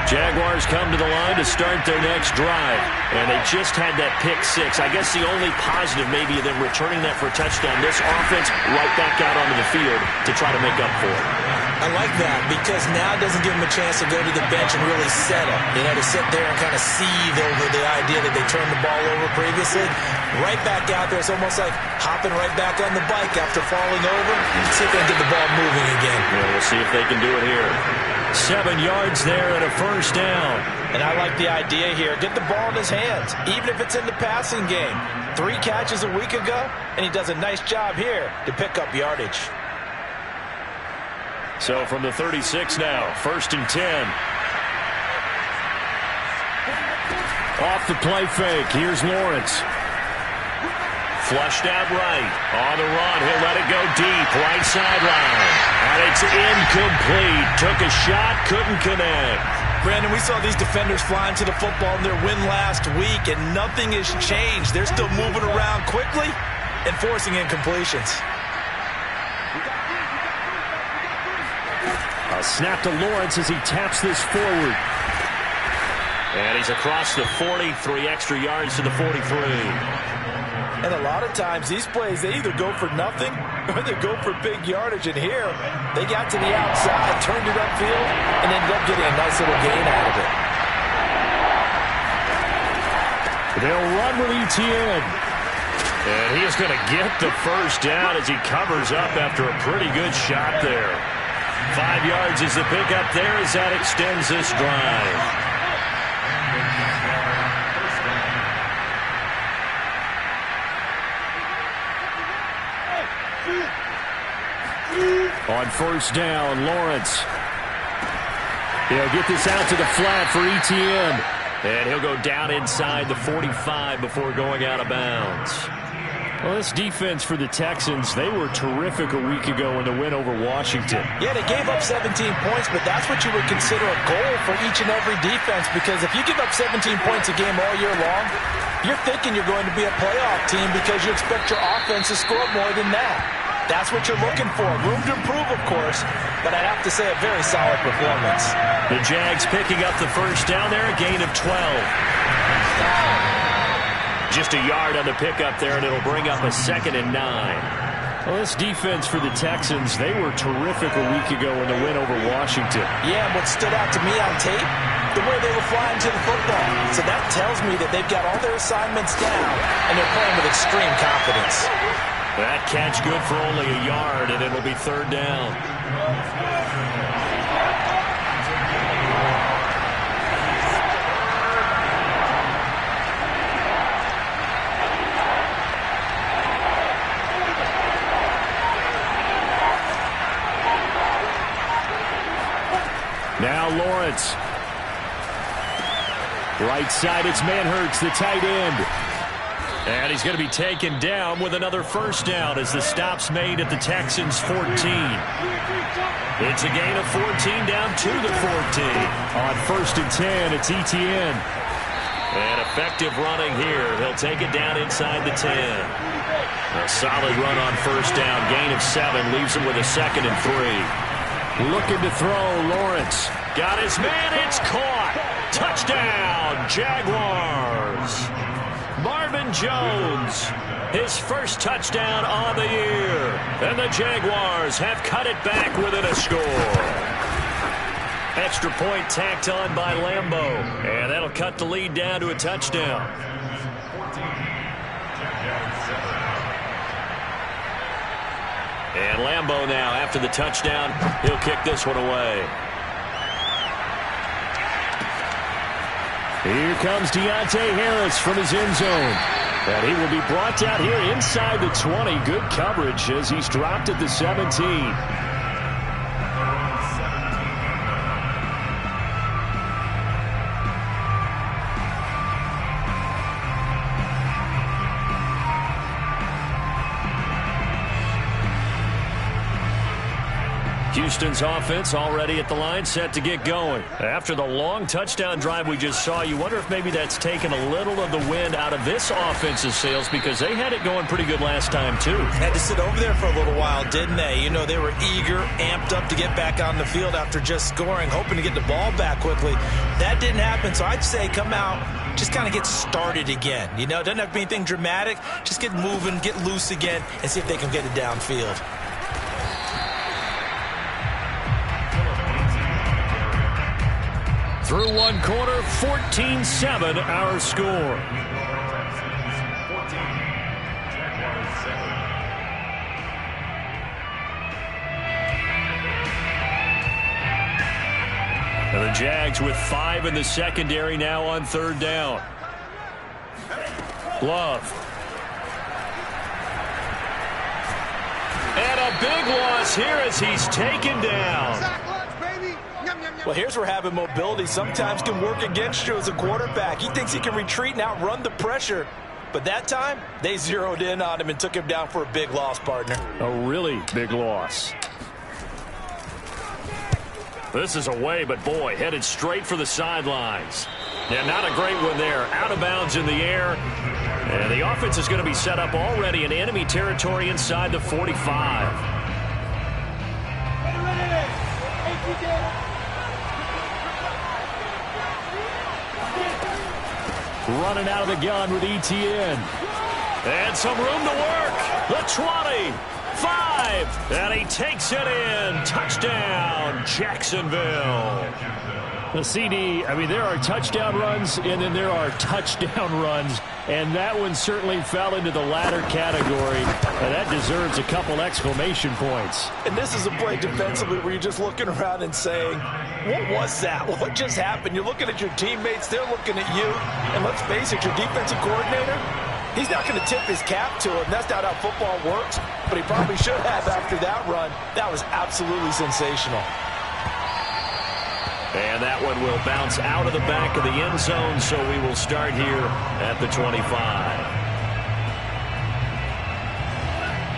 Jaguars come to the line to start their next drive. And they just had that pick six. I guess the only positive maybe of them returning that for a touchdown. This offense right back out onto the field to try to make up for it. I like that because now it doesn't give them a chance to go to the bench and really settle. To sit there and kind of seethe over the idea that they turned the ball over previously. Right back out there. It's almost like hopping right back on the bike after falling over. See if they can get the ball moving again. Yeah, we'll see if they can do it here. 7 yards there and a first down. And I like the idea here. Get the ball in his hands, even if it's in the passing game. 3 catches a week ago, and he does a nice job here to pick up yardage. So from the 36 now, 1st and 10. Off the play fake. Here's Lawrence. Flushed out right. On the run. He'll let it go deep. Right sideline. And it's incomplete. Took a shot. Couldn't connect. Brandon, we saw these defenders flying to the football in their win last week, and nothing has changed. They're still moving around quickly and forcing incompletions. A snap to Lawrence as he taps this forward. And he's across the 40, 3 extra yards to the 43. And a lot of times, these plays, they either go for nothing or they go for big yardage. And here, they got to the outside, turned it upfield, and ended up getting a nice little gain out of it. They'll run with ETN. And he is going to get the first down as he covers up after a pretty good shot there. 5 yards is the pickup there as that extends this drive. On first down, Lawrence. He'll get this out to the flat for ETN. And he'll go down inside the 45 before going out of bounds. Well, this defense for the Texans, they were terrific a week ago in the win over Washington. Yeah, they gave up 17 points, but that's what you would consider a goal for each and every defense, because if you give up 17 points a game all year long, you're thinking you're going to be a playoff team because you expect your offense to score more than that. That's what you're looking for. Room to improve, of course, but I'd have to say a very solid performance. The Jags picking up the first down there, a gain of 12. Just a yard on the pickup there, and it'll bring up a 2nd and 9. Well, this defense for the Texans, they were terrific a week ago in the win over Washington. Yeah, and what stood out to me on tape, the way they were flying to the football. So that tells me that they've got all their assignments down, and they're playing with extreme confidence. That catch good for only a yard, and it'll be 3rd down. Now Lawrence. Right side, it's Manhertz, the tight end. And he's going to be taken down with another first down as the stop's made at the Texans' 14. It's a gain of 14 down to the 14. On 1st and 10, it's ETN. And effective running here. He'll take it down inside the 10. A solid run on first down. Gain of 7 leaves him with a 2nd and 3. Looking to throw, Lawrence. Got his man, it's caught. Touchdown, Jaguars. Marvin Jones, his first touchdown on the year. And the Jaguars have cut it back within a score. Extra point tacked on by Lambo. And that'll cut the lead down to a touchdown. And Lambo now, after the touchdown, he'll kick this one away. Here comes Deontay Harris from his end zone. And he will be brought down here inside the 20. Good coverage as he's dropped at the 17. Houston's offense already at the line, set to get going. After the long touchdown drive we just saw, you wonder if maybe that's taken a little of the wind out of this offense's sails, because they had it going pretty good last time, too. Had to sit over there for a little while, didn't they? You know, they were eager, amped up to get back on the field after just scoring, hoping to get the ball back quickly. That didn't happen, so I'd say come out, just kind of get started again. You know, it doesn't have to be anything dramatic. Just get moving, get loose again, and see if they can get it downfield. Through one quarter, 14-7 our score. And the Jags with 5 in the secondary now on third down. Love. And a big loss here as he's taken down. Well, here's where having mobility sometimes can work against you as a quarterback. He thinks he can retreat and outrun the pressure. But that time, they zeroed in on him and took him down for a big loss, partner. A really big loss. This is away, but boy, headed straight for the sidelines. Yeah, not a great one there. Out of bounds in the air. And the offense is going to be set up already in enemy territory inside the 45. Running out of the gun with ETN. And some room to work. The 20. 5. And he takes it in. Touchdown, Jacksonville. The CD, I mean, there are touchdown runs, and then there are touchdown runs. And that one certainly fell into the latter category. And that deserves a couple exclamation points. And this is a play defensively where you're just looking around and saying, what was that? What just happened? You're looking at your teammates. They're looking at you. And let's face it, your defensive coordinator, he's not going to tip his cap to him. That's not how football works. But he probably should have after that run. That was absolutely sensational. And that one will bounce out of the back of the end zone, so we will start here at the 25.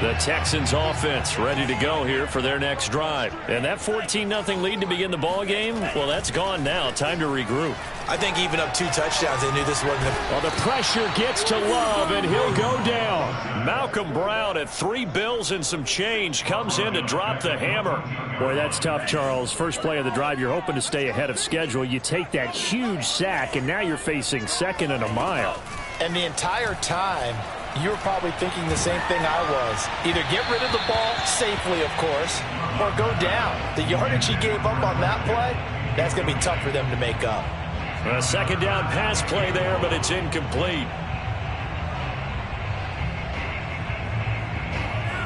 The Texans offense ready to go here for their next drive. And that 14-0 lead to begin the ball game, well, that's gone now. Time to regroup. I think even up 2 touchdowns, they knew this wasn't Well, the pressure gets to Love, and he'll go down. Malcolm Brown at 3 bills and some change comes in to drop the hammer. Boy, that's tough, Charles. First play of the drive, you're hoping to stay ahead of schedule. You take that huge sack, and now you're facing 2nd and a mile. And the entire time, you were probably thinking the same thing I was. Either get rid of the ball, safely of course, or go down. The yardage he gave up on that play, that's going to be tough for them to make up. A 2nd down pass play there, but it's incomplete.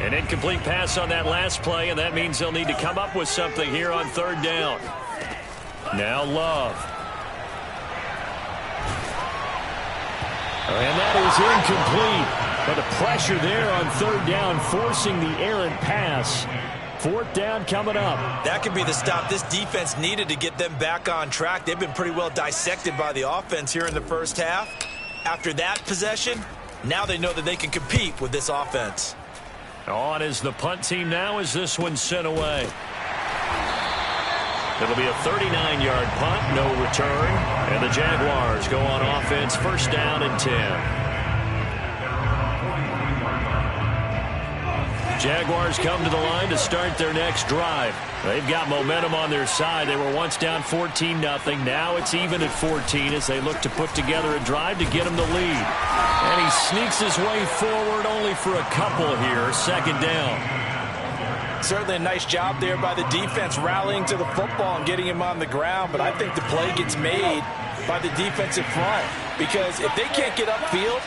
An incomplete pass on that last play, and that means they'll need to come up with something here on 3rd down. Now Love. And that is incomplete. But the pressure there on 3rd down, forcing the errant pass. 4th down coming up. That could be the stop this defense needed to get them back on track. They've been pretty well dissected by the offense here in the first half. After that possession, now they know that they can compete with this offense. On is the punt team now as this one's sent away. It'll be a 39-yard punt, no return. And the Jaguars go on offense, 1st down and 10. Jaguars come to the line to start their next drive. They've got momentum on their side. They were once down 14-0. Now it's even at 14 as they look to put together a drive to get them the lead. And he sneaks his way forward only for a couple here. 2nd down. Certainly a nice job there by the defense rallying to the football and getting him on the ground. But I think the play gets made by the defensive front. Because if they can't get upfield,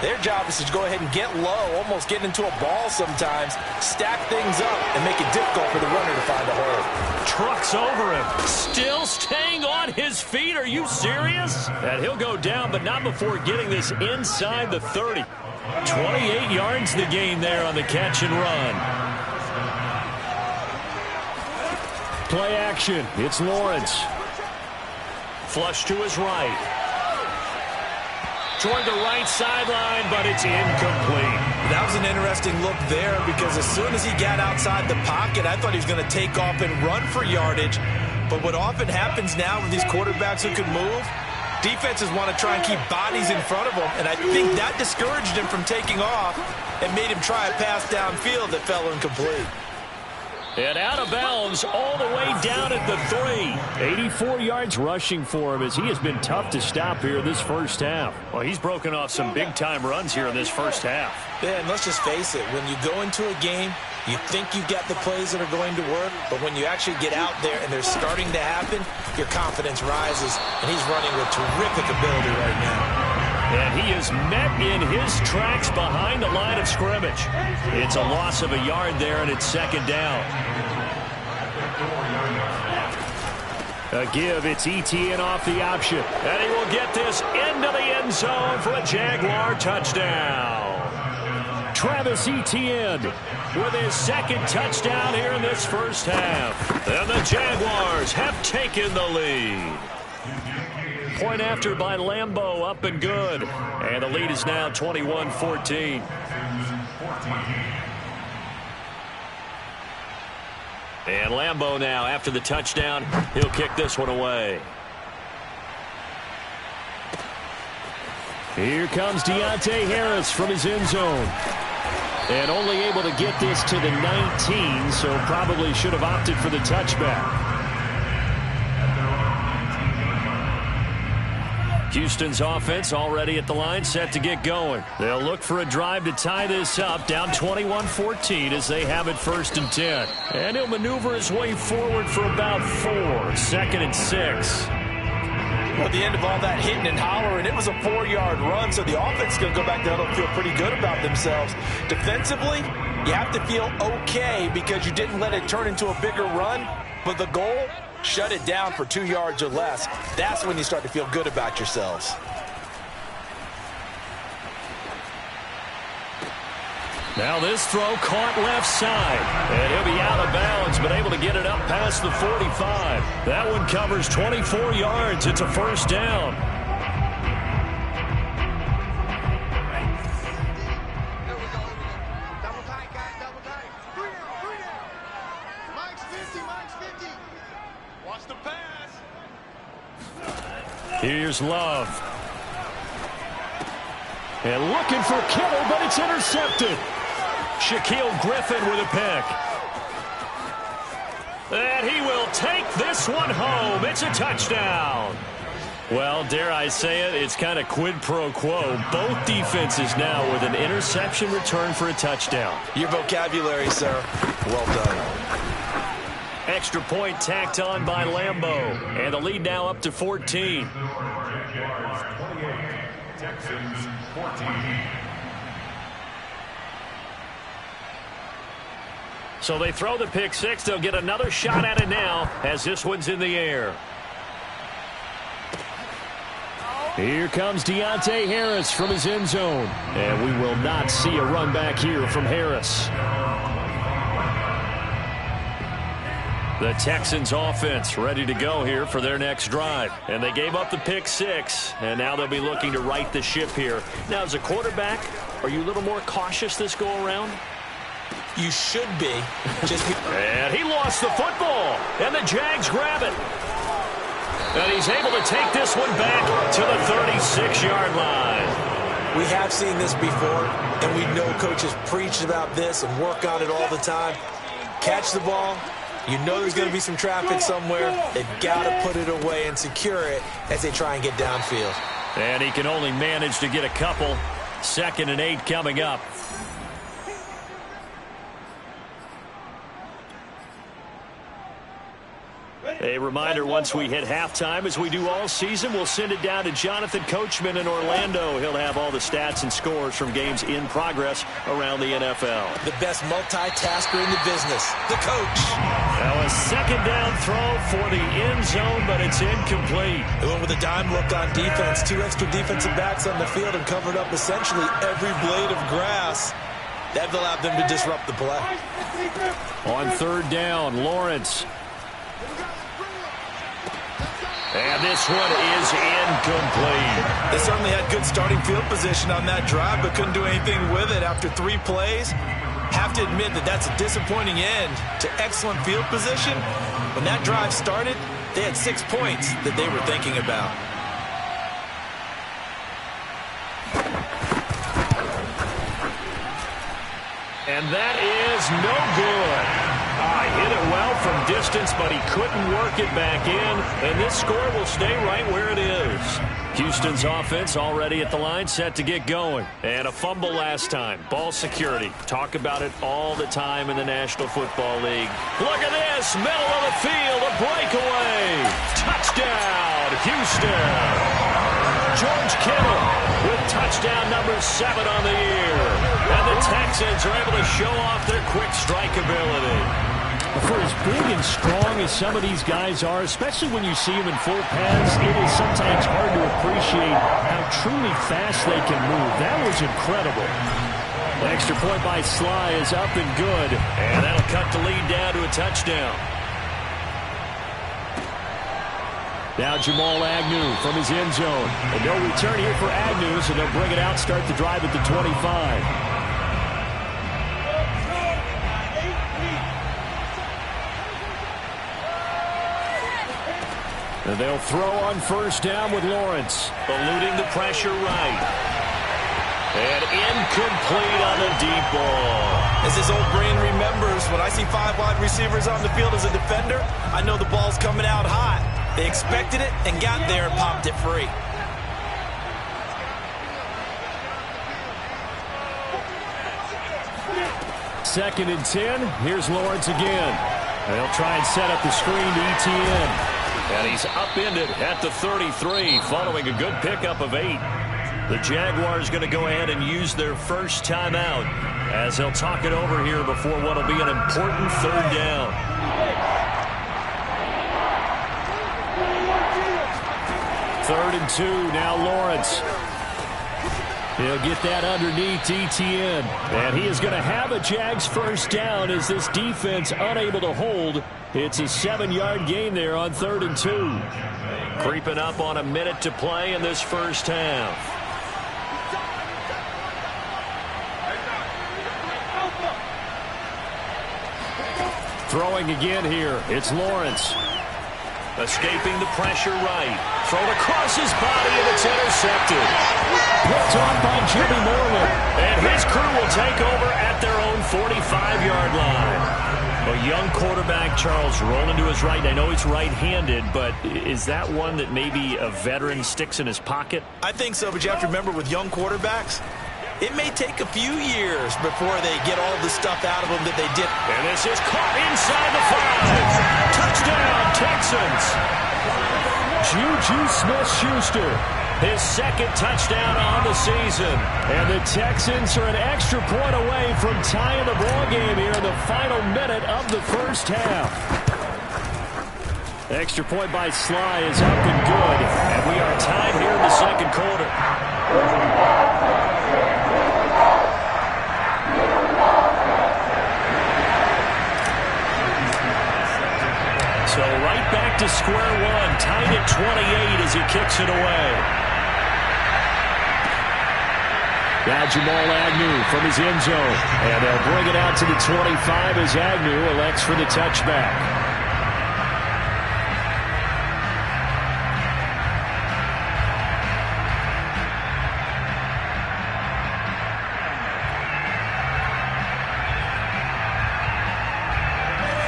their job is to go ahead and get low, almost get into a ball sometimes, stack things up, and make it difficult for the runner to find a hole. Trucks over him. Still staying on his feet. Are you serious? And he'll go down, but not before getting this inside the 30. 28 yards the gain there on the catch and run. Play action. It's Lawrence. Flush to his right. Toward the right sideline, but it's incomplete. That was an interesting look there because as soon as he got outside the pocket, I thought he was going to take off and run for yardage. But what often happens now with these quarterbacks who can move, defenses want to try and keep bodies in front of them, and I think that discouraged him from taking off and made him try a pass downfield that fell incomplete. And out of bounds all the way down at the 3. 84 yards rushing for him as he has been tough to stop here this first half. Well, he's broken off some big-time runs here in this first half. Yeah, and let's just face it. When you go into a game, you think you've got the plays that are going to work, but when you actually get out there and they're starting to happen, your confidence rises, and he's running with terrific ability right now. And he is met in his tracks behind the line of scrimmage. It's a loss of a yard there, and it's second down. A give, it's Etienne off the option. And he will get this into the end zone for a Jaguar touchdown. Travis Etienne with his second touchdown here in this first half. And the Jaguars have taken the lead. Point after by Lambeau, up and good. And the lead is now 21-14. And Lambeau now, after the touchdown, he'll kick this one away. Here comes Deontay Harris from his end zone. And only able to get this to the 19, so probably should have opted for the touchback. Houston's offense already at the line, set to get going. They'll look for a drive to tie this up, down 21-14 as they have it 1st and 10. And he'll maneuver his way forward for about 4. 2nd and 6. Well, at the end of all that hitting and hollering, it was a 4-yard run, so the offense is going to go back there and feel pretty good about themselves. Defensively, you have to feel okay because you didn't let it turn into a bigger run, but the goal, shut it down for 2 yards or less. That's when you start to feel good about yourselves. Now this throw caught left side. And he'll be out of bounds, but able to get it up past the 45. That one covers 24 yards. It's a first down. Here's Love. And looking for Kittle, but it's intercepted. Shaquille Griffin with a pick. And he will take this one home. It's a touchdown. Well, dare I say it, it's kind of quid pro quo. Both defenses now with an interception return for a touchdown. Your vocabulary, sir. Well done. Extra point tacked on by Lambeau. And the lead now up to 14. Texans 14. So they throw the pick six. They'll get another shot at it now as this one's in the air. Here comes Deontay Harris from his end zone. And we will not see a run back here from Harris. The Texans offense ready to go here for their next drive. And they gave up the pick six, and now they'll be looking to right the ship here. Now, as a quarterback, are you a little more cautious this go-around? You should be. And he lost the football, and the Jags grab it. And he's able to take this one back to the 36-yard line. We have seen this before, and we know coaches preach about this and work on it all the time. Catch the ball. You know there's going to be some traffic somewhere. They've got to put it away and secure it as they try and get downfield. And he can only manage to get a couple. 2nd and 8 coming up. A reminder, once we hit halftime, as we do all season, we'll send it down to Jonathan Coachman in Orlando. He'll have all the stats and scores from games in progress around the NFL. The best multitasker in the business, the coach. Now a 2nd down throw for the end zone, but it's incomplete. They went with a dime look on defense. 2 extra defensive backs on the field and covered up essentially every blade of grass. That allowed them to disrupt the play. On 3rd down, Lawrence. And this one is incomplete. They certainly had good starting field position on that drive, but couldn't do anything with it after 3 plays. Have to admit that that's a disappointing end to excellent field position. When that drive started, they had 6 points that they were thinking about. And that is no good. Hit it well from distance, but he couldn't work it back in. And this score will stay right where it is. Houston's offense already at the line, set to get going. And a fumble last time. Ball security. Talk about it all the time in the National Football League. Look at this. Middle of the field. A breakaway. Touchdown, Houston. George Kittle with touchdown number 7 on the year. And the Texans are able to show off their quick strike ability. For as big and strong as some of these guys are, especially when you see them in full pads, it is sometimes hard to appreciate how truly fast they can move. That was incredible. The extra point by Siiigh is up and good. And that'll cut the lead down to a touchdown. Now Jamal Agnew from his end zone. And no return here for Agnew, so they'll bring it out, start the drive at the 25. And they'll throw on first down with Lawrence. Eluding the pressure right. And incomplete on the deep ball. As his old brain remembers, when I see 5 wide receivers on the field as a defender, I know the ball's coming out hot. They expected it and got there and popped it free. Second and 10. Here's Lawrence again. They'll try and set up the screen to ETN. And he's upended at the 33 following a good pickup of 8. The Jaguars going to go ahead and use their first timeout as they'll talk it over here before what will be an important 3rd down. Third and 2. Now Lawrence. He'll get that underneath ETN. And he is going to have a Jags first down as this defense unable to hold. It's a 7-yard gain there on 3rd and 2. Creeping up on a minute to play in this first half. Throwing again here. It's Lawrence. Escaping the pressure right. Thrown across his body, and it's intercepted. Picked off by Jimmy Moreland. And his crew will take over at their own 45-yard line. A young quarterback, Charles, rolling to his right. I know he's right-handed, but is that one that maybe a veteran sticks in his pocket? I think so, but you have to remember with young quarterbacks, it may take a few years before they get all the stuff out of them that they did. And this is caught inside the 5. Touchdown, Texans. Juju Smith-Schuster. His 2nd touchdown on the season. And the Texans are an extra point away from tying the ball game here in the final minute of the first half. Extra point by Siiigh is up and good. And we are tied here in the 2nd quarter. So right back to square one, tied at 28 as he kicks it away. Now Jamal Agnew from his end zone. And they'll bring it out to the 25 as Agnew elects for the touchback.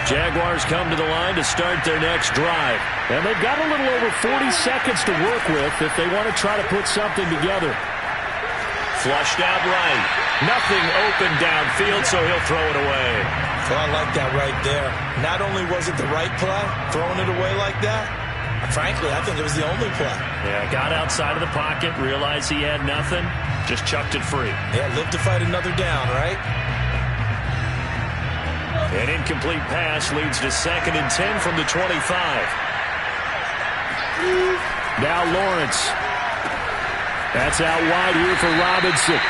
Jaguars come to the line to start their next drive. And they've got a little over 40 seconds to work with if they want to try to put something together. Flushed out right. Nothing open downfield, so he'll throw it away. Well, I like that right there. Not only was it the right play, throwing it away like that, frankly, I think it was the only play. Yeah, got outside of the pocket, realized he had nothing, just chucked it free. Yeah, live to fight another down, right? An incomplete pass leads to 2nd and 10 from the 25. Now Lawrence. That's out wide here for Robinson.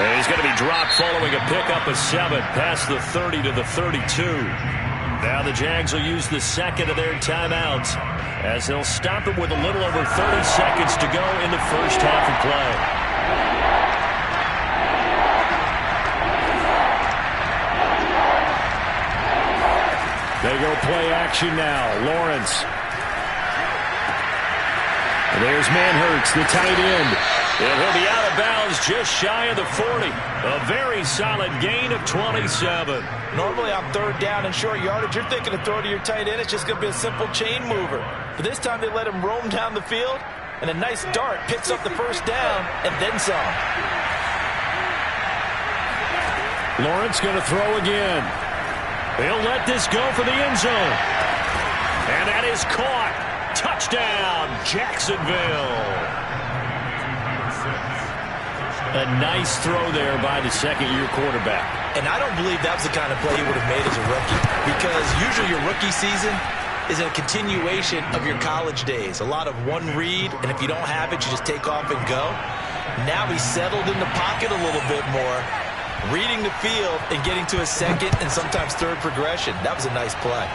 And he's going to be dropped following a pickup of 7 past the 30 to the 32. Now the Jags will use the second of their timeouts as they'll stop it with a little over 30 seconds to go in the first half of play. They go play action now. Lawrence. And there's Manhertz, the tight end. And he'll be out of bounds just shy of the 40. A very solid gain of 27. Normally on third down and short yardage, you're thinking to throw to your tight end. It's just going to be a simple chain mover. But this time they let him roam down the field, and a nice dart picks up the first down and then some. Lawrence going to throw again. He'll let this go for the end zone. And that is caught. Touchdown, Jacksonville. A nice throw there by the second-year quarterback. And I don't believe that was the kind of play he would have made as a rookie, because usually your rookie season is a continuation of your college days. A lot of one read, and if you don't have it, you just take off and go. Now he's settled in the pocket a little bit more, reading the field and getting to a second and sometimes third progression. That was a nice play.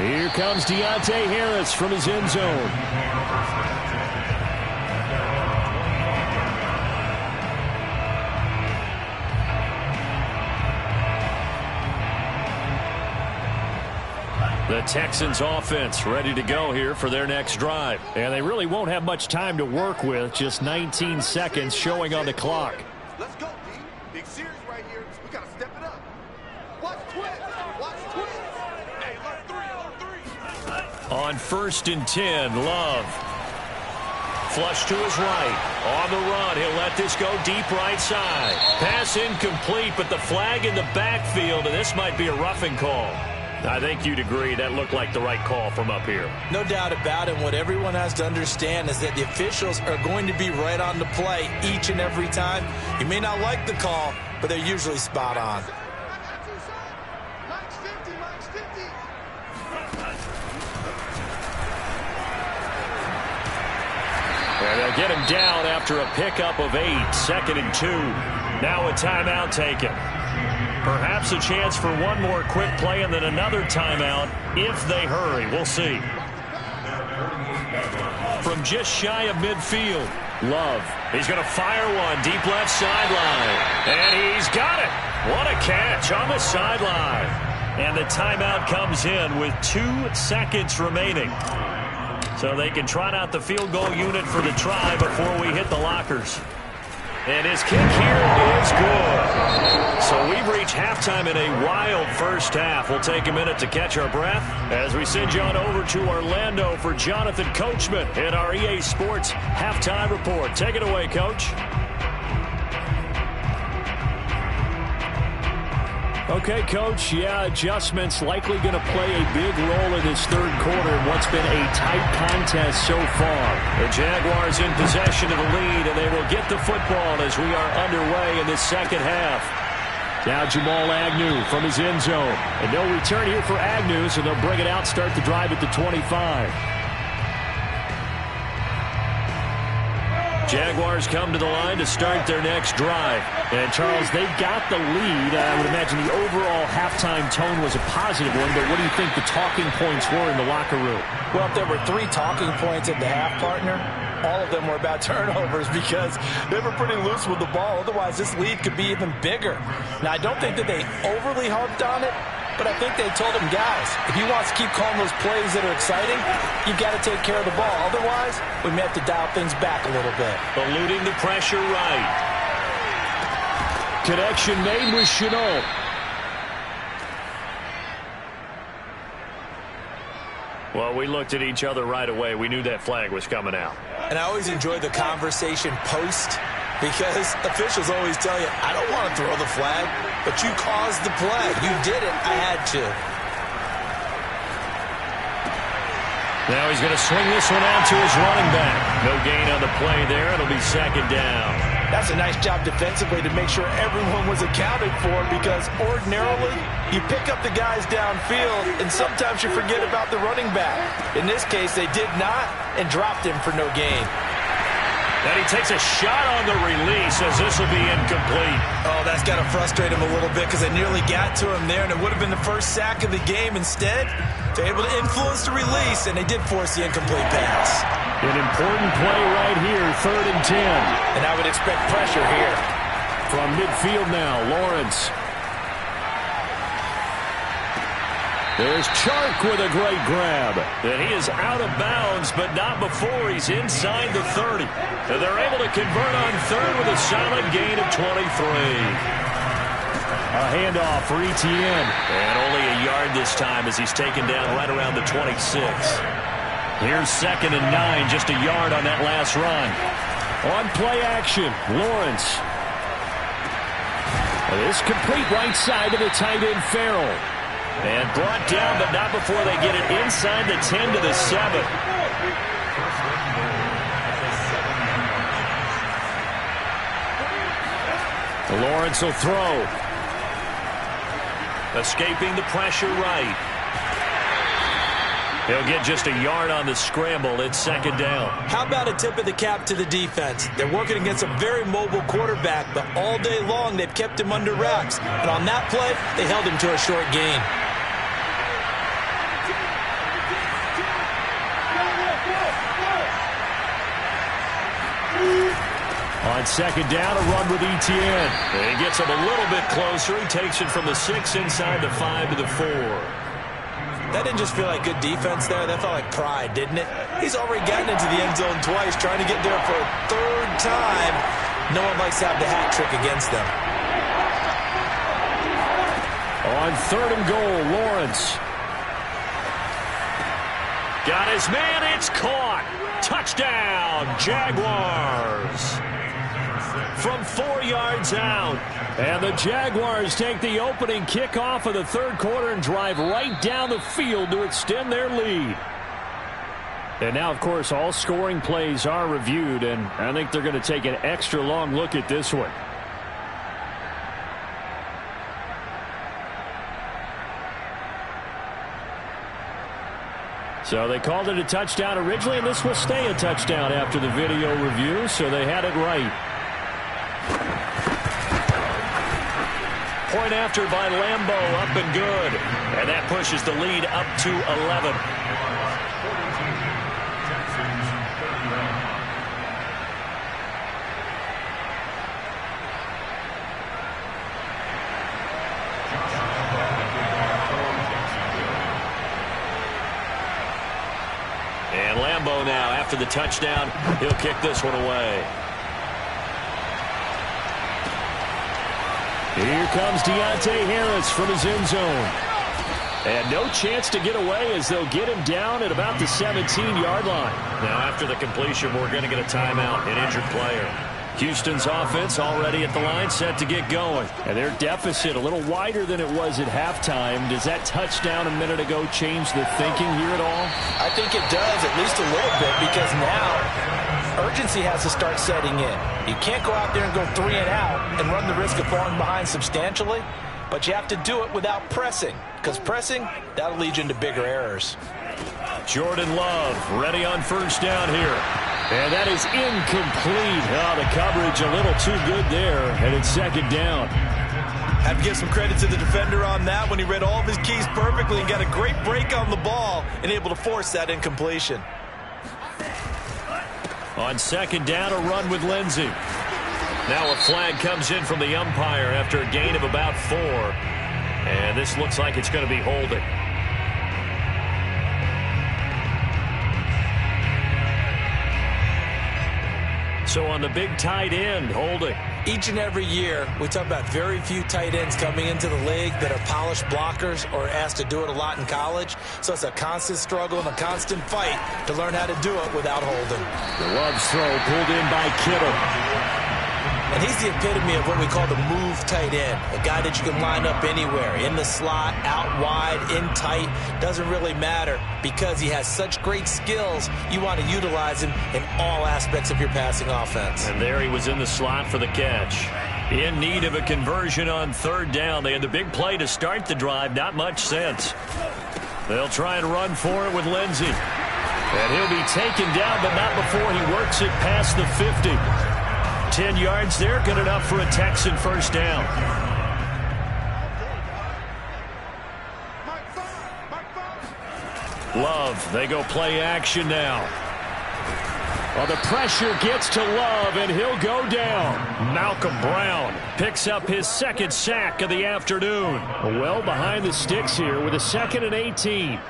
Here comes Deontay Harris from his end zone. The Texans offense ready to go here for their next drive. And they really won't have much time to work with. Just 19 seconds showing on the clock. Let's go, D. Big series right here. We got to step it up. Watch twist. Watch twist. Hey, alert three. On 1st and 10, Love. Flush to his right. On the run, he'll let this go deep right side. Pass incomplete, but the flag in the backfield, and this might be a roughing call. I think you'd agree that looked like the right call from up here. No doubt about it. What everyone has to understand is that the officials are going to be right on the play each and every time. You may not like the call, but they're usually spot on. And they'll get him down after a pickup of 8, 2nd and 2. Now a timeout taken. Perhaps a chance for one more quick play and then another timeout if they hurry. We'll see. From just shy of midfield, Love. He's going to fire one deep left sideline. And he's got it. What a catch on the sideline. And the timeout comes in with 2 seconds remaining. So they can trot out the field goal unit for the try before we hit the lockers. And his kick here is good. So we've reached halftime in a wild first half. We'll take a minute to catch our breath as we send you on over to Orlando for Jonathan Coachman in our EA Sports Halftime Report. Take it away, Coach. Okay, Coach. Yeah, adjustments likely going to play a big role in this third quarter in what's been a tight contest so far. The Jaguars in possession of the lead, and they will get the football as we are underway in this second half. Now Jamal Agnew from his end zone. And no return here for Agnew, so they'll bring it out, start the drive at the 25. Jaguars come to the line to start their next drive. And, Charles, they've got the lead. I would imagine the overall halftime tone was a positive one, but what do you think the talking points were in the locker room? Well, if there were 3 talking points at the half, partner, all of them were about turnovers because they were pretty loose with the ball. Otherwise, this lead could be even bigger. Now, I don't think that they overly harped on it, but I think they told him, guys, if he wants to keep calling those plays that are exciting, you've got to take care of the ball. Otherwise, we may have to dial things back a little bit. Eluding the pressure right. Connection made with Chenault. Well, we looked at each other right away. We knew that flag was coming out. And I always enjoy the conversation post because officials always tell you, I don't want to throw the flag, but you caused the play. You did it. I had to. Now he's going to swing this one out to his running back. No gain on the play there. It'll be 2nd down. That's a nice job defensively to make sure everyone was accounted for because ordinarily you pick up the guys downfield and sometimes you forget about the running back. In this case, they did not and dropped him for no gain. And he takes a shot on the release as this will be incomplete. Oh, that's got to frustrate him a little bit because they nearly got to him there, and it would have been the first sack of the game. Instead, they're able to influence the release, and they did force the incomplete pass. An important play right here, 3rd and 10. And I would expect pressure here. From midfield now, Lawrence. There's Chark with a great grab. And he is out of bounds, but not before he's inside the 30. And they're able to convert on 3rd with a solid gain of 23. A handoff for Etienne. And only a yard this time as he's taken down right around the 26. Here's 2nd and 9, just a yard on that last run. On play action, Lawrence. This complete right side to the tight end, Farrell. And brought down, but not before they get it inside the 10 to the 7. Lawrence will throw. Escaping the pressure right. He'll get just a yard on the scramble. It's 2nd down. How about a tip of the cap to the defense? They're working against a very mobile quarterback, but all day long they've kept him under wraps. And on that play, they held him to a short gain. On 2nd down, a run with Etienne. He gets him a little bit closer. He takes it from the 6 inside the 5 to the 4. That didn't just feel like good defense there. That felt like pride, didn't it? He's already gotten into the end zone twice, trying to get there for a 3rd time. No one likes to have the hat trick against them. On 3rd and goal, Lawrence. Got his man. It's caught. Touchdown, Jaguars. From 4 yards out. And the Jaguars take the opening kickoff of the 3rd quarter and drive right down the field to extend their lead. And now, of course, all scoring plays are reviewed, and I think they're going to take an extra long look at this one. So they called it a touchdown originally, and this will stay a touchdown after the video review, so they had it right. Point after by Lambeau, up and good. And that pushes the lead up to 11. And Lambeau now, after the touchdown, he'll kick this one away. Here comes Deontay Harris from his end zone. And no chance to get away as they'll get him down at about the 17-yard line. Now, after the completion, we're going to get a timeout, an injured player. Houston's offense already at the line, set to get going. And their deficit a little wider than it was at halftime. Does that touchdown a minute ago change the thinking here at all? I think it does, at least a little bit, because now urgency has to start setting in. You can't go out there and go 3 and out and run the risk of falling behind substantially, but you have to do it without pressing, because pressing, that'll lead you into bigger errors. Jordan Love ready on 1st down here. And that is incomplete. Oh, the coverage a little too good there, and it's 2nd down. Have to give some credit to the defender on that when he read all of his keys perfectly and got a great break on the ball and able to force that incompletion. On 2nd down, a run with Lindsey. Now a flag comes in from the umpire after a gain of about 4. And this looks like it's going to be holding. So on the big tight end, holding. Each and every year, we talk about very few tight ends coming into the league that are polished blockers or asked to do it a lot in college. So it's a constant struggle and a constant fight to learn how to do it without holding. The Love's throw pulled in by Kittle. And he's the epitome of what we call the move tight end, a guy that you can line up anywhere, in the slot, out wide, in tight, doesn't really matter because he has such great skills. You want to utilize him in all aspects of your passing offense. And there he was in the slot for the catch. In need of a conversion on 3rd down. They had the big play to start the drive, not much sense. They'll try and run for it with Lindsey. And he'll be taken down, but not before he works it past the 50. 10 yards there, good enough for a Texan first down. Love, they go play action now. Well, the pressure gets to Love, and he'll go down. Malcolm Brown picks up his second sack of the afternoon. Well behind the sticks here with a 2nd and 18.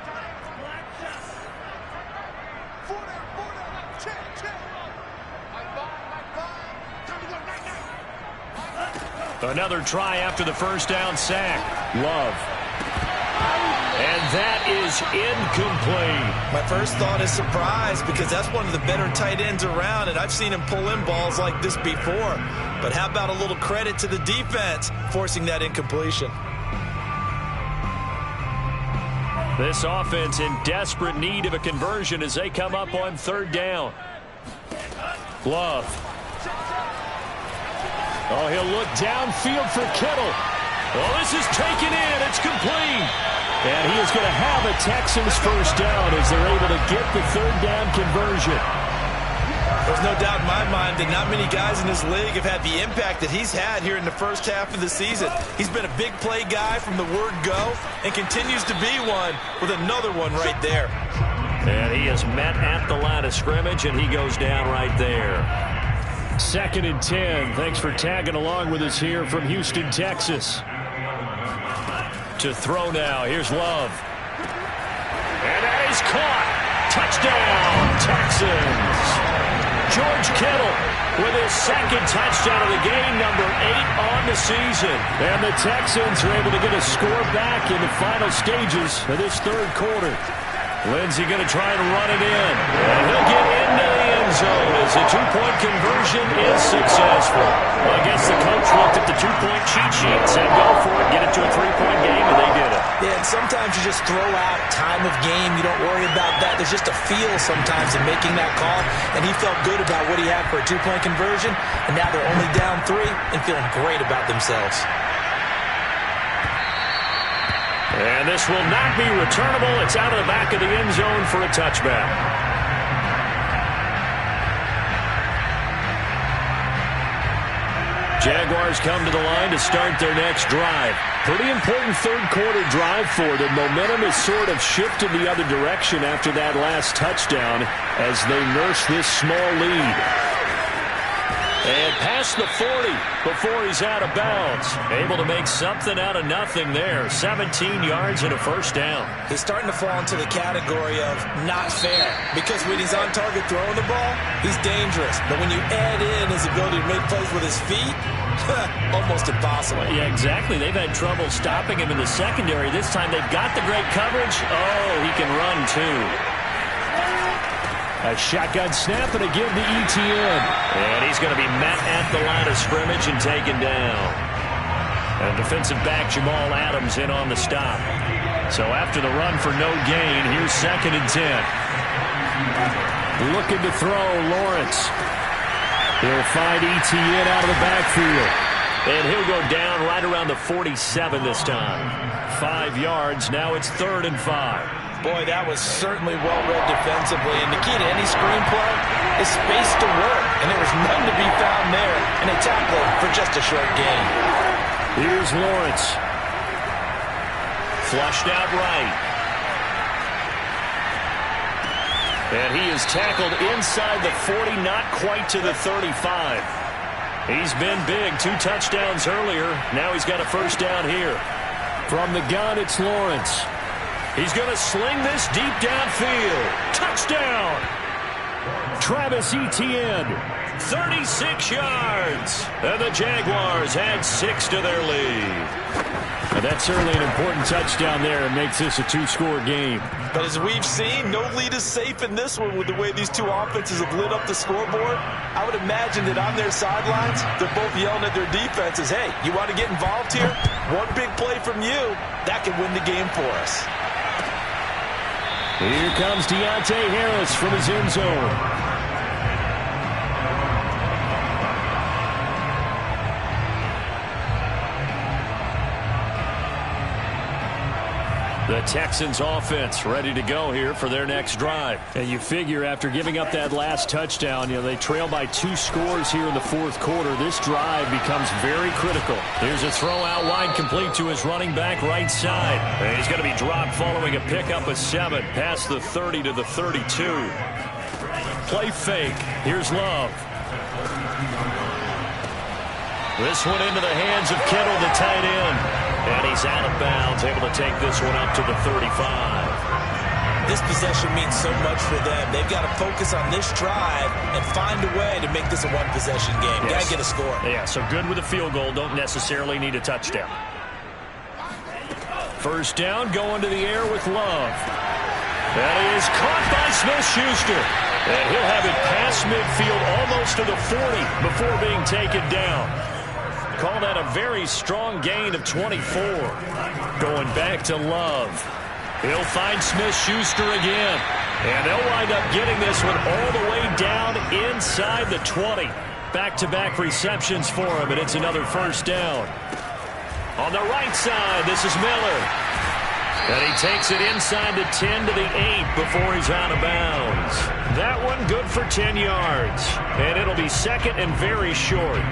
Another try after the first down sack. Love. And that is incomplete. My first thought is surprise because that's one of the better tight ends around, and I've seen him pull in balls like this before. But how about a little credit to the defense forcing that incompletion? This offense in desperate need of a conversion as they come up on 3rd down. Love. Oh, he'll look downfield for Kittle. Oh, this is taken in. It's complete. And he is going to have a Texans first down as they're able to get the 3rd down conversion. There's no doubt in my mind that not many guys in this league have had the impact that he's had here in the first half of the season. He's been a big play guy from the word go and continues to be one with another one right there. And he is met at the line of scrimmage, and he goes down right there. 2nd and 10. Thanks for tagging along with us here from Houston, Texas. To throw now. Here's Love. And that is caught. Touchdown, Texans. George Kittle with his 2nd touchdown of the game, number 8 on the season. And the Texans are able to get a score back in the final stages of this 3rd quarter. Lindsey going to try and run it in. And he'll get into the end zone as the 2-point conversion is successful. Well, I guess the coach looked at the 2-point cheat sheet and said, go for it, get it to a 3-point game, and they did it. Yeah, and sometimes you just throw out time of game. You don't worry about that. There's just a feel sometimes in making that call, and he felt good about what he had for a 2-point conversion, and now they're only down 3 and feeling great about themselves. And this will not be returnable. It's out of the back of the end zone for a touchback. Jaguars come to the line to start their next drive. Pretty important 3rd quarter drive for them. Momentum has sort of shifted the other direction after that last touchdown as they nurse this small lead. And past the 40 before he's out of bounds. Able to make something out of nothing there. 17 yards and a first down. He's starting to fall into the category of not fair. Because when he's on target throwing the ball, he's dangerous. But when you add in his ability to make plays with his feet, almost impossible. Yeah, exactly. They've had trouble stopping him in the secondary. This time they've got the great coverage. Oh, he can run too. A shotgun snap and a give to Etienne. And he's going to be met at the line of scrimmage and taken down. And defensive back Jamal Adams in on the stop. So after the run for no gain, here's 2nd and 10. Looking to throw, Lawrence. He'll find Etienne out of the backfield. And he'll go down right around the 47 this time. 5 yards. Now it's 3rd and 5. Boy, that was certainly well-read defensively. And the key to any screenplay is space to work. And there was none to be found there. And they tackle him for just a short gain. Here's Lawrence. Flushed out right. And he is tackled inside the 40, not quite to the 35. He's been big. 2 touchdowns earlier. Now he's got a first down here. From the gun, it's Lawrence. He's going to sling this deep downfield. Touchdown! Travis Etienne, 36 yards. And the Jaguars add 6 to their lead. And that's certainly an important touchdown there. It makes this a 2-score game. But as we've seen, no lead is safe in this one with the way these two offenses have lit up the scoreboard. I would imagine that on their sidelines, they're both yelling at their defenses, hey, you want to get involved here? One big play from you, that can win the game for us. Here comes Deontay Harris from his end zone. The Texans offense ready to go here for their next drive. And you figure after giving up that last touchdown, they trail by 2 scores here in the fourth quarter. This drive becomes very critical. Here's a throw out wide, complete to his running back right side. And he's going to be dropped following a pickup of 7 past the 30 to the 32. Play fake. Here's Love. This one into the hands of Kittle, the tight end. And he's out of bounds, able to take this one up to the 35. This possession means so much for them. They've got to focus on this drive and find a way to make this a one-possession game. Yes. Got to get a score. Yeah, so good with a field goal. Don't necessarily need a touchdown. First down, going to the air with Love. That is caught by Smith-Schuster. And he'll have it past midfield almost to the 40 before being taken down. Call that a very strong gain of 24. Going back to Love. He'll find Smith-Schuster again. And they'll wind up getting this one all the way down inside the 20. Back-to-back receptions for him, and it's another first down. On the right side, this is Miller. And he takes it inside the 10 to the 8 before he's out of bounds. That one good for 10 yards. And it'll be second and very short.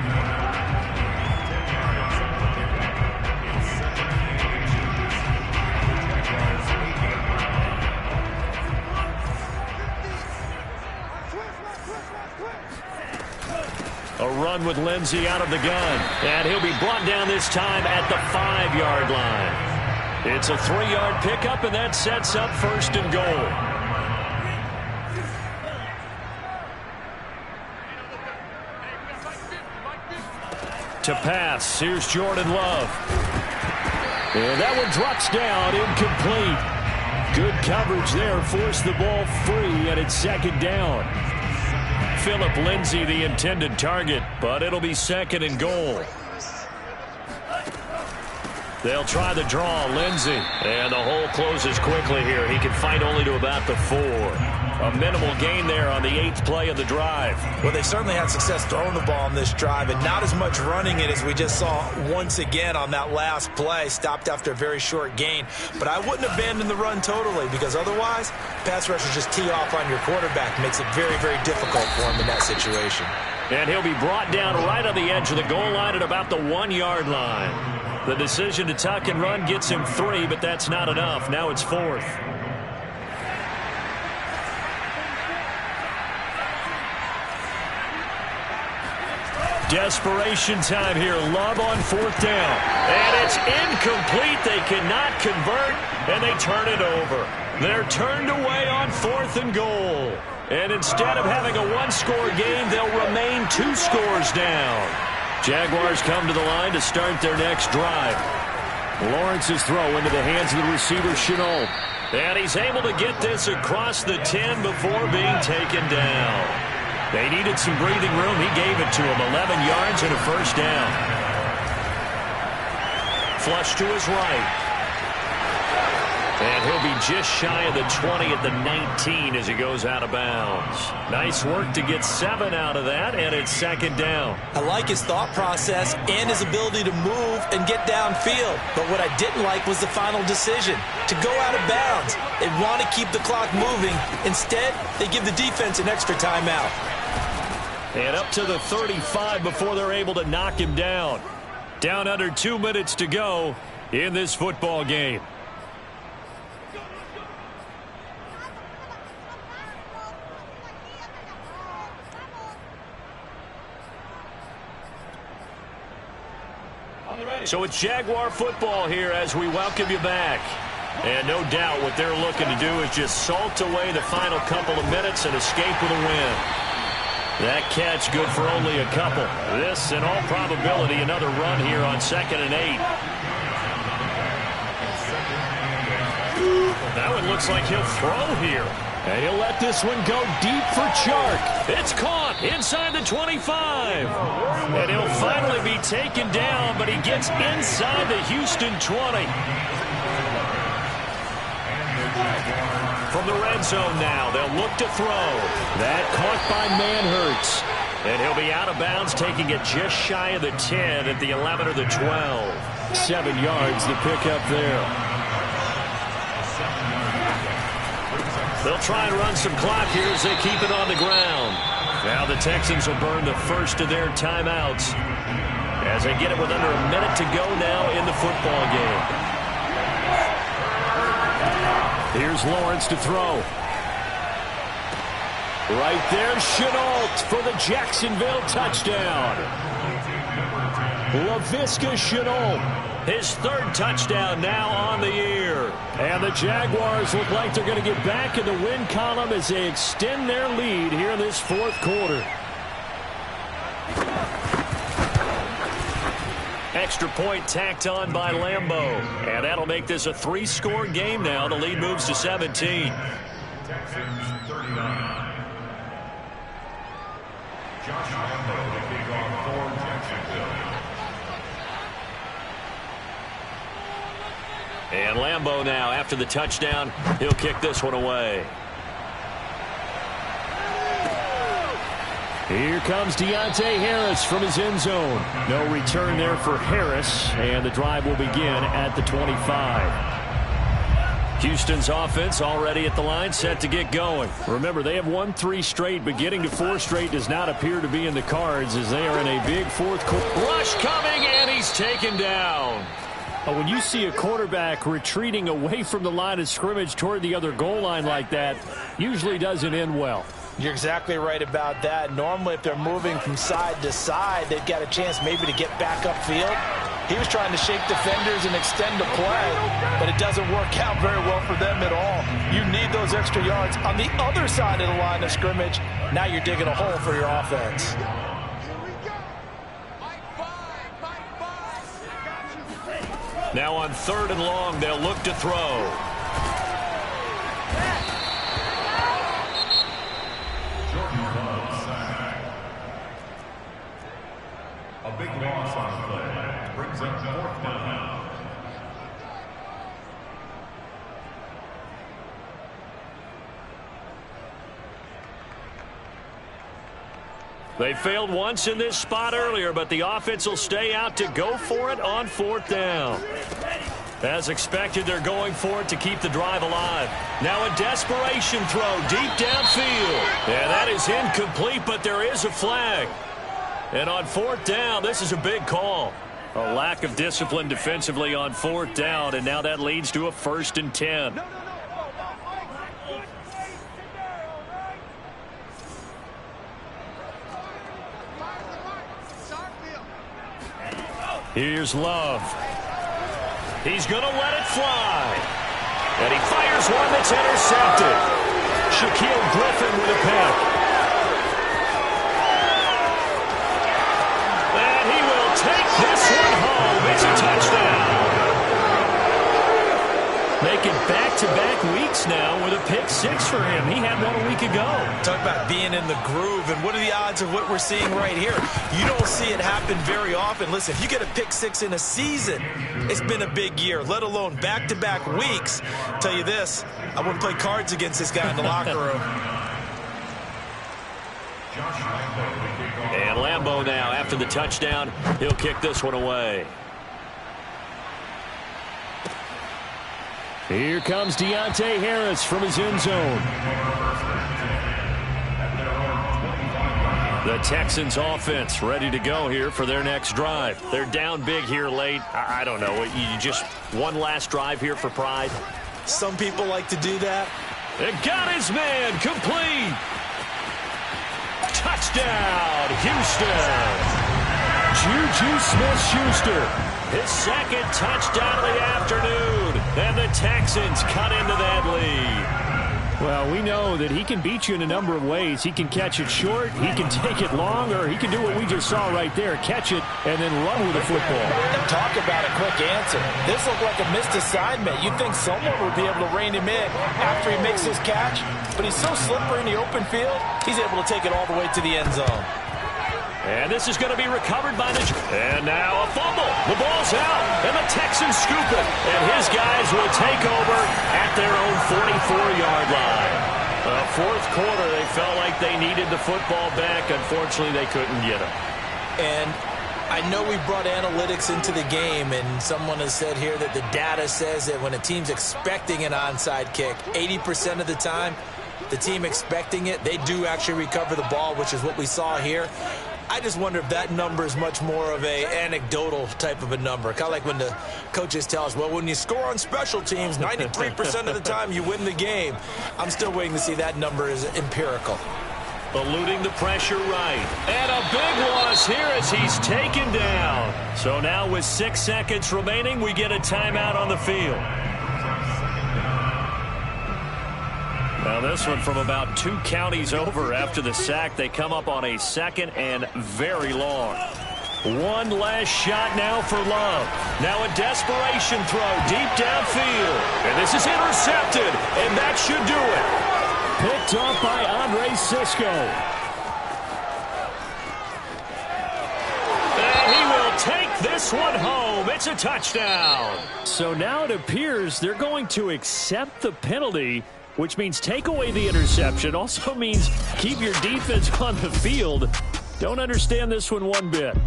A run with Lindsey out of the gun. And he'll be brought down this time at the 5-yard line. It's a 3-yard pickup, and that sets up first and goal. To pass, here's Jordan Love. And that one drops down, incomplete. Good coverage there, forced the ball free, and it's second down. Phillip Lindsay the intended target, but it'll be second and goal. They'll try the draw, Lindsay. And the hole closes quickly here. He can fight only to about the 4. A minimal gain there on the 8th play of the drive. Well, they certainly had success throwing the ball on this drive and not as much running it as we just saw once again on that last play. Stopped after a very short gain. But I wouldn't abandon the run totally because otherwise, pass rushers just tee off on your quarterback. Makes it very, very difficult for him in that situation. And he'll be brought down right on the edge of the goal line at about the 1-yard line. The decision to tuck and run gets him 3, but that's not enough. Now it's 4th. Desperation time here. Love on 4th down. And it's incomplete. They cannot convert, and they turn it over. They're turned away on 4th and goal. And instead of having a 1-score game, they'll remain 2 scores down. Jaguars come to the line to start their next drive. Lawrence's throw into the hands of the receiver, Chenault. And he's able to get this across the 10 before being taken down. They needed some breathing room. He gave it to him. 11 yards and a first down. Flush to his right. And he'll be just shy of the 20 at the 19 as he goes out of bounds. Nice work to get 7 out of that, and it's second down. I like his thought process and his ability to move and get downfield. But what I didn't like was the final decision, to go out of bounds. They want to keep the clock moving. Instead, they give the defense an extra timeout. And up to the 35 before they're able to knock him down. Down under 2 minutes to go in this football game. So it's Jaguar football here as we welcome you back. And no doubt what they're looking to do is just salt away the final couple of minutes and escape with a win. That catch good for only a couple. This, in all probability, another run here on 2nd and 8. That one looks like he'll throw here. And he'll let this one go deep for Chark. It's caught inside the 25. And he'll finally be taken down, but he gets inside the Houston 20. From the red zone now, they'll look to throw. That caught by Manhertz. And he'll be out of bounds, taking it just shy of the 10 at the 11 or the 12. 7 yards, the pickup there. They'll try and run some clock here as they keep it on the ground. Now the Texans will burn the first of their timeouts as they get it with under a minute to go now in the football game. Here's Lawrence to throw. Right there, Chenault for the Jacksonville touchdown. Laviska Shenault, his third touchdown now on the year. And the Jaguars look like they're going to get back in the win column as they extend their lead here in this fourth quarter. Extra point tacked on by Lambeau. And that'll make this a 3-score game now. The lead moves to 17. Texans 39. Josh Lambeau to kick off for Jacksonville. And Lambeau now, after the touchdown, he'll kick this one away. Here comes Deontay Harris from his end zone. No return there for Harris, and the drive will begin at the 25. Houston's offense already at the line, set to get going. Remember, they have won 3 straight, but getting to 4 straight does not appear to be in the cards as they are in a big fourth quarter. Rush coming, and he's taken down. When you see a quarterback retreating away from the line of scrimmage toward the other goal line like that, usually doesn't end well. You're exactly right about that. Normally, if they're moving from side to side, they've got a chance maybe to get back upfield. He was trying to shake defenders and extend the play, but it doesn't work out very well for them at all. You need those extra yards on the other side of the line of scrimmage. Now you're digging a hole for your offense. Now on 3rd and long, they'll look to throw. A big loss on the play. Brings up 4th down. They failed once in this spot earlier, but the offense will stay out to go for it on 4th down. As expected, they're going for it to keep the drive alive. Now a desperation throw deep downfield. And that is incomplete, but there is a flag. And on 4th down, this is a big call. A lack of discipline defensively on 4th down, and now that leads to a 1st and 10. Here's Love. He's going to let it fly. And he fires one that's intercepted. Shaquille Griffin with a pick. And he will take this one home. It's a touchdown. Making back-to-back weeks now with a pick 6 for him. He had one a week ago. Talk about being in the groove, and what are the odds of what we're seeing right here? You don't see it happen very often. Listen, if you get a pick 6 in a season, it's been a big year, let alone back-to-back weeks. I'll tell you this, I wouldn't play cards against this guy in the locker room. And Lambeau now, after the touchdown, he'll kick this one away. Here comes Deontay Harris from his end zone. The Texans offense ready to go here for their next drive. They're down big here late. I don't know. You just one last drive here for pride. Some people like to do that. They got his man complete. Touchdown, Houston. Juju Smith-Schuster. His second touchdown of the afternoon. And the Texans cut into that lead. Well, we know that he can beat you in a number of ways. He can catch it short, he can take it long, or he can do what we just saw right there, catch it and then run with the football. And talk about a quick answer. This looked like a missed assignment. You'd think someone would be able to rein him in after he makes his catch, but he's so slippery in the open field, he's able to take it all the way to the end zone. And this is going to be recovered by the... And now a fumble. The ball's out, and the Texans scoop it. And his guys will take over at their own 44-yard line. Fourth quarter, they felt like they needed the football back. Unfortunately, they couldn't get it. And I know we brought analytics into the game, and someone has said here that the data says that when a team's expecting an onside kick, 80% of the time, the team expecting it, they do actually recover the ball, which is what we saw here. I just wonder if that number is much more of a anecdotal type of a number. Kind of like when the coaches tell us, well, when you score on special teams, 93% of the time you win the game. I'm still waiting to see that number is empirical. Eluding the pressure right. And a big loss here as he's taken down. So now with 6 seconds remaining, we get a timeout on the field. Now this one from about 2 counties over after the sack. They come up on a 2nd and very long. One last shot now for Love. Now a desperation throw deep downfield. And this is intercepted, and that should do it. Picked off by Andre Siiigh. And he will take this one home. It's a touchdown. So now it appears they're going to accept the penalty, which means take away the interception. Also means keep your defense on the field. Don't understand this one bit.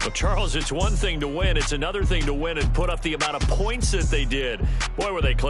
Well, Charles, it's one thing to win. It's another thing to win and put up the amount of points that they did. Boy, were they close.